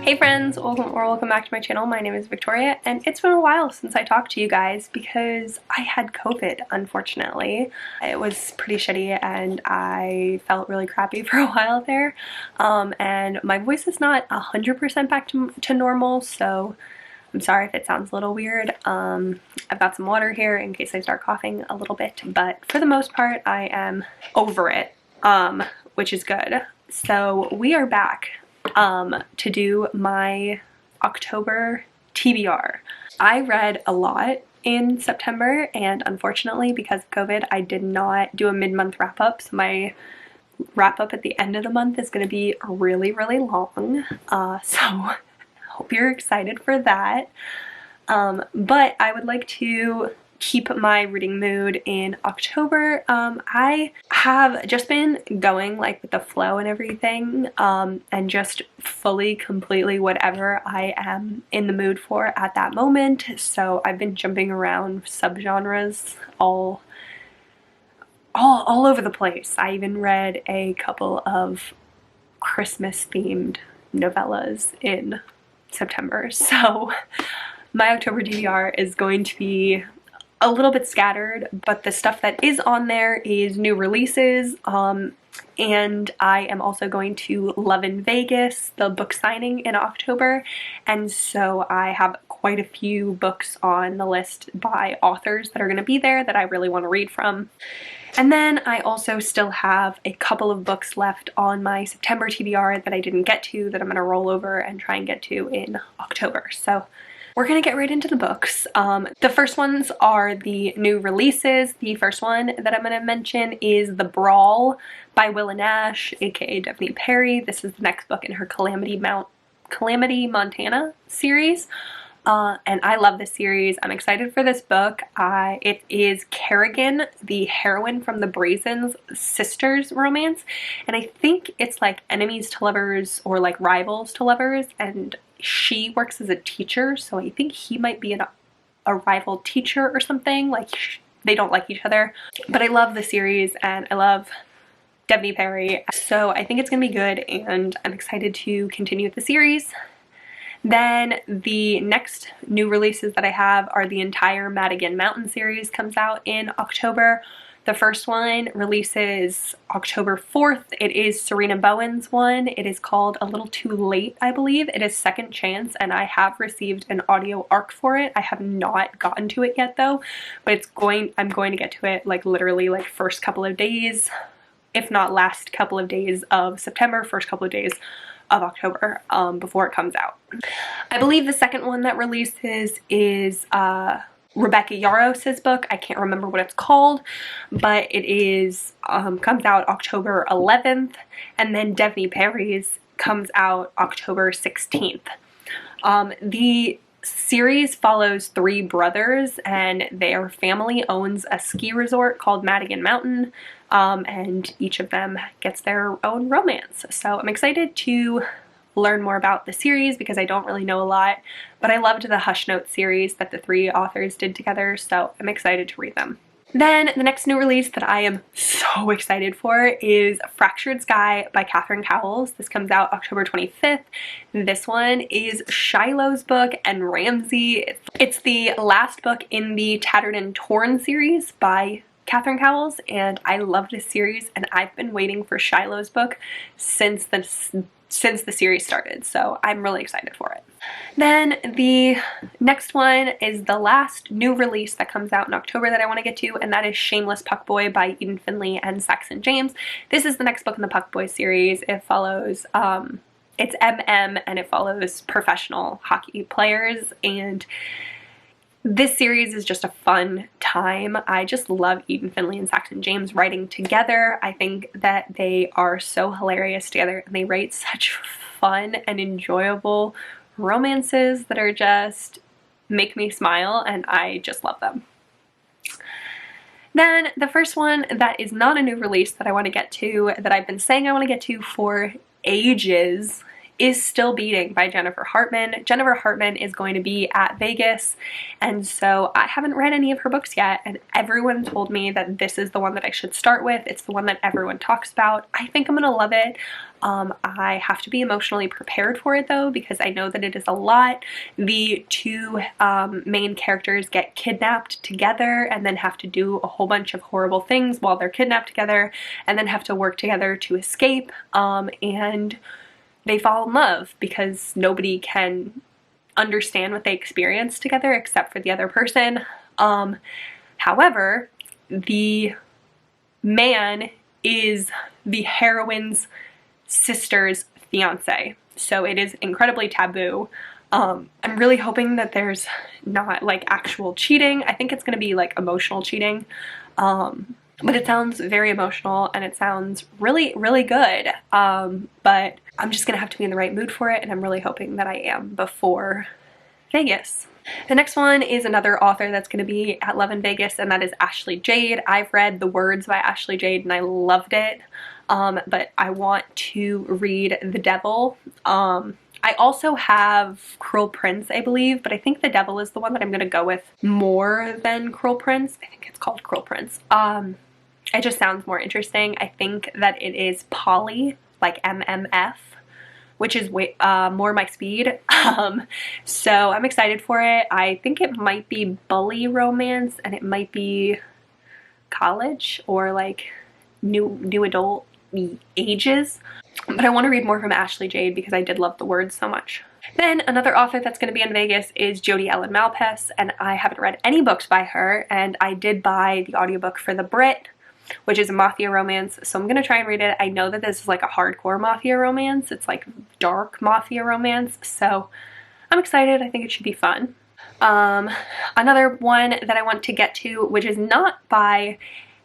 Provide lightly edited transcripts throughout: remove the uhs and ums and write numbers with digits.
Hey friends, welcome back to my channel. My name is Victoria, and it's been a while since I talked to you guys because I had COVID, unfortunately. It was pretty shitty and I felt really crappy for a while there. And my voice is not 100% back to normal, so I'm sorry if it sounds a little weird. I've got some water here in case I start coughing a little bit, but for the most part, I am over it, which is good. So we are back to do my October TBR. I read a lot in September, and unfortunately because of COVID I did not do a mid-month wrap-up, so my wrap-up at the end of the month is going to be really long, so hope you're excited for that. But I would like to keep my reading mood in October. I have just been going like with the flow and everything, and just completely whatever I am in the mood for at that moment. So I've been jumping around subgenres all over the place. I even read a couple of Christmas themed novellas in September. So my October TBR is going to be a little bit scattered, but the stuff that is on there is new releases, and I am also going to Love in Vegas, the book signing in October, and so I have quite a few books on the list by authors that are going to be there that I really want to read from. And then I also still have a couple of books left on my September TBR that I didn't get to, that I'm going to roll over and try and get to in October. So we're gonna get right into the books. The first ones are the new releases. The first one that I'm gonna mention is The Brawl by Willa Nash, aka Devney Perry. This is the next book in her Calamity Montana series. And I love this series. I'm excited for this book. It is Kerrigan, the heroine from the Brazen's sisters romance, and I think it's like enemies to lovers or like rivals to lovers, and she works as a teacher, so I think he might be a rival teacher or something. Like, they don't like each other. But I love the series and I love Devney Perry, so I think it's gonna be good, and I'm excited to continue with the series. Then the next new releases that I have are the entire Madigan Mountain series comes out in October. The first one releases October 4th. It is Serena Bowen's one. It is called A Little Too Late, I believe. It is Second Chance, and I have received an audio arc for it. I have not gotten to it yet though, but I'm going to get to it like literally like first couple of days, if not last couple of days of September, first couple of days of October, before it comes out. I believe the second one that releases is Rebecca Yaros's book. I can't remember what it's called, but it is comes out October 11th, and then Devney Perry's comes out October 16th. The series follows three brothers, and their family owns a ski resort called Madigan Mountain, and each of them gets their own romance. So I'm excited to learn more about the series because I don't really know a lot, but I loved the Hush Note series that the three authors did together, so I'm excited to read them. Then the next new release that I am so excited for is Fractured Sky by Catherine Cowles. This comes out October 25th. This one is Shiloh's book and Ramsey. It's the last book in the Tattered and Torn series by Catherine Cowles, and I love this series, and I've been waiting for Shiloh's book since the series started, so I'm really excited for it. Then the next one is the last new release that comes out in October that I want to get to, and that is Shameless Puck Boy by Eden Finley and Saxon James. This is the next book in the Puck Boy series. It follows, it's MM, and it follows professional hockey players, and this series is just a fun time. I just love Eden Finley and Saxon James writing together. I think that they are so hilarious together, and they write such fun and enjoyable romances that are just make me smile, and I just love them. Then the first one that is not a new release that I want to get to, that I've been saying I want to get to for ages, is still beating by Jennifer Hartman. Jennifer Hartman is going to be at Vegas, and so I haven't read any of her books yet, and everyone told me that this is the one that I should start with. It's the one that everyone talks about. I think I'm gonna love it. I have to be emotionally prepared for it though, because I know that it is a lot. The two main characters get kidnapped together and then have to do a whole bunch of horrible things while they're kidnapped together, and then have to work together to escape, and they fall in love because nobody can understand what they experience together except for the other person. However, the man is the heroine's sister's fiance, so it is incredibly taboo. I'm really hoping that there's not like actual cheating. I think it's gonna be like emotional cheating, but it sounds very emotional and it sounds really, really good. But I'm just gonna have to be in the right mood for it, and I'm really hoping that I am before Vegas. The next one is another author that's going to be at Love in Vegas, and that is Ashley Jade. I've read The Words by Ashley Jade and I loved it, but I want to read The Devil. I also have Cruel Prince, I believe, but I think The Devil is the one that I'm going to go with more than Cruel Prince. I think it's called Cruel Prince. It just sounds more interesting. I think that it is poly, like MMF, which is way more my speed. So I'm excited for it. I think it might be bully romance, and it might be college or like new adult ages. But I want to read more from Ashley Jade because I did love The Words so much. Then another author that's going to be in Vegas is Jodi Ellen Malpass, and I haven't read any books by her, and I did buy the audiobook for The Brit, which is a mafia romance, so I'm gonna try and read it. I know that this is like a hardcore mafia romance. It's like dark mafia romance, so I'm excited. I think it should be fun. Another one that I want to get to, which is not by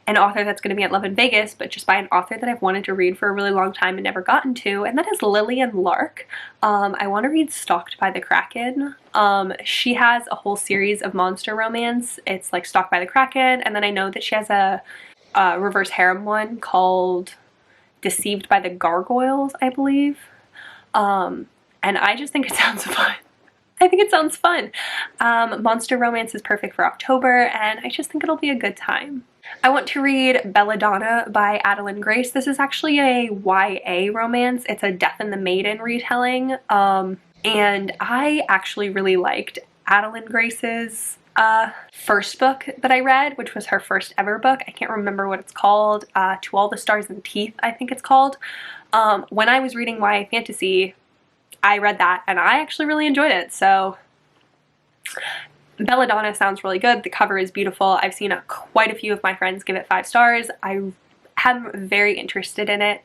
an author that's going to be at Love in Vegas, but just by an author that I've wanted to read for a really long time and never gotten to, and that is Lillian Lark. I want to read Stalked by the Kraken. She has a whole series of monster romance. It's like Stalked by the Kraken, and then I know that she has a reverse harem one called Deceived by the Gargoyles, I believe. And I just think it sounds fun. I think it sounds fun. Monster romance is perfect for October, and I just think it'll be a good time. I want to read Belladonna by Adeline Grace. This is actually a YA romance. It's a Death and the Maiden retelling, and I actually really liked Adeline Grace's first book that I read, which was her first ever book. I can't remember what it's called. To All the Stars and Teeth, I think it's called. When I was reading YA fantasy, I read that and I actually really enjoyed it. So Belladonna sounds really good. The cover is beautiful. I've seen quite a few of my friends give it 5 stars. I am very interested in it.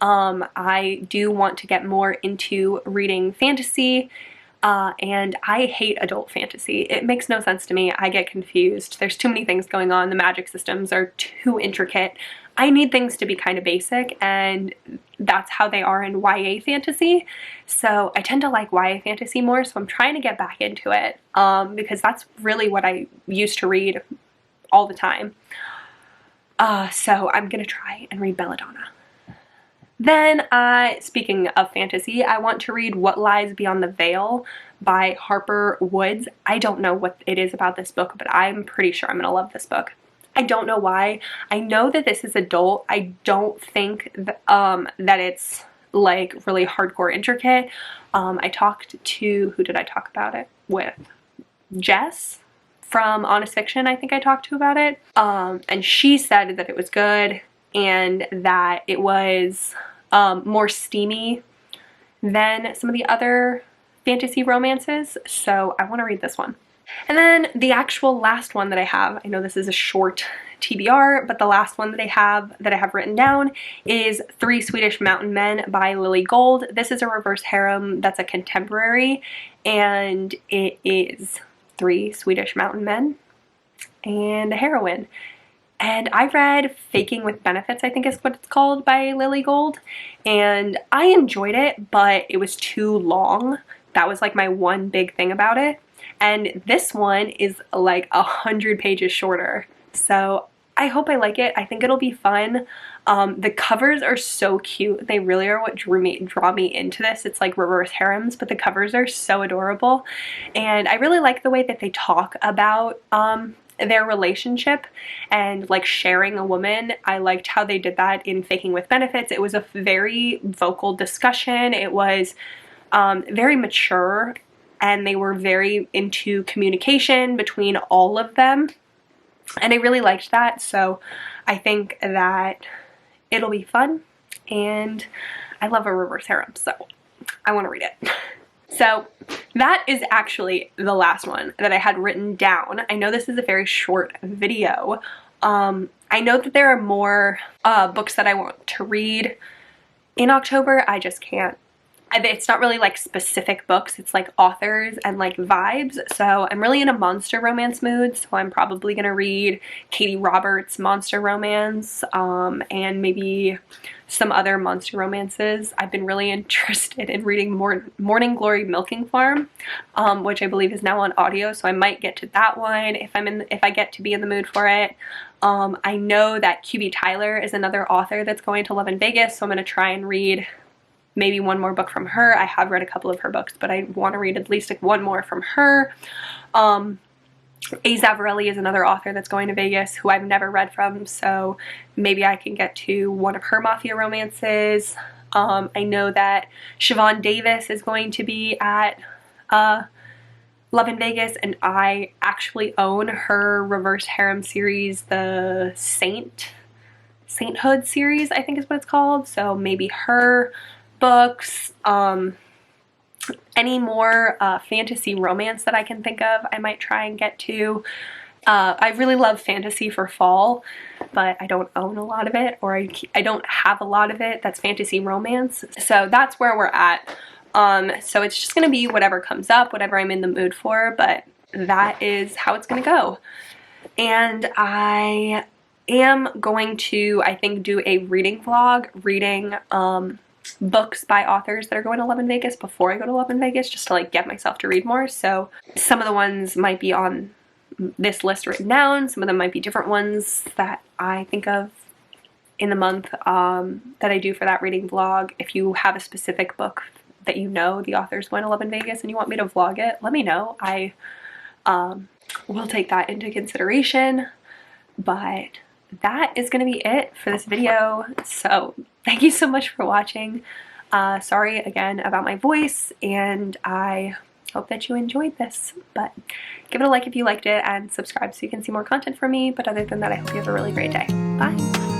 I do want to get more into reading fantasy. And I hate adult fantasy. It makes no sense to me. I get confused. There's too many things going on. The magic systems are too intricate. I need things to be kind of basic, and that's how they are in YA fantasy. So I tend to like YA fantasy more, so I'm trying to get back into it, because that's really what I used to read all the time. So I'm gonna try and read Belladonna. Then, speaking of fantasy, I want to read What Lies Beyond the Veil by Harper Woods. I don't know what it is about this book, but I'm pretty sure I'm gonna love this book. I don't know why. I know that this is adult. I don't think that it's like really hardcore intricate. I talked to, who did I talk about it with? Jess from Honest Fiction, I think I talked to about it. And she said that it was good and that it was more steamy than some of the other fantasy romances. So I want to read this one. And then the actual last one that I have, I know this is a short TBR, but the last one that I have written down is 3 Swedish Mountain Men by Lily Gold. This is a reverse harem that's a contemporary, and it is 3 Swedish mountain men and a heroine. And I read Faking with Benefits, I think is what it's called, by Lily Gold, and I enjoyed it, but it was too long. That was like my one big thing about it. And this one is like 100 pages shorter. So I hope I like it. I think it'll be fun. The covers are so cute. They really are what draw me into this. It's like reverse harems, but the covers are so adorable. And I really like the way that they talk about their relationship and like sharing a woman. I liked how they did that in Faking with Benefits. It was a very vocal discussion. It was very mature, and they were very into communication between all of them, and I really liked that. So I think that it'll be fun, and I love a reverse harem, so I want to read it. So that is actually the last one that I had written down. I know this is a very short video. I know that there are more books that I want to read in October. I just can't. It's not really like specific books, it's like authors and like vibes. So I'm really in a monster romance mood, so I'm probably gonna read Katie Roberts' monster romance, and maybe some other monster romances. I've been really interested in reading Morning Glory Milking Farm, which I believe is now on audio, so I might get to that one if I get to be in the mood for it. I know that QB Tyler is another author that's going to Love in Vegas, so I'm gonna try and read maybe one more book from her. I have read a couple of her books, but I want to read at least like one more from her. A. Zavarelli is another author that's going to Vegas who I've never read from, so maybe I can get to one of her mafia romances. I know that Siobhan Davis is going to be at Love in Vegas, and I actually own her reverse harem series, the Sainthood series, I think is what it's called. So maybe her books, any more fantasy romance that I can think of, I might try and get to. I really love fantasy for fall, but I don't own a lot of it, or I don't have a lot of it that's fantasy romance. So that's where we're at. So it's just gonna be whatever comes up, whatever I'm in the mood for, but that is how it's gonna go. And I am going to, I think, do a reading vlog, reading books by authors that are going to Love in Vegas before I go to Love in Vegas, just to like get myself to read more. So some of the ones might be on this list written down, some of them might be different ones that I think of in the month that I do for that reading vlog. If you have a specific book that you know the author's going to Love in Vegas and you want me to vlog it, let me know. I will take that into consideration. But that is going to be it for this video. So thank you so much for watching. Sorry again about my voice, and I hope that you enjoyed this. But give it a like if you liked it, and subscribe so you can see more content from me. But other than that, I hope you have a really great day. Bye!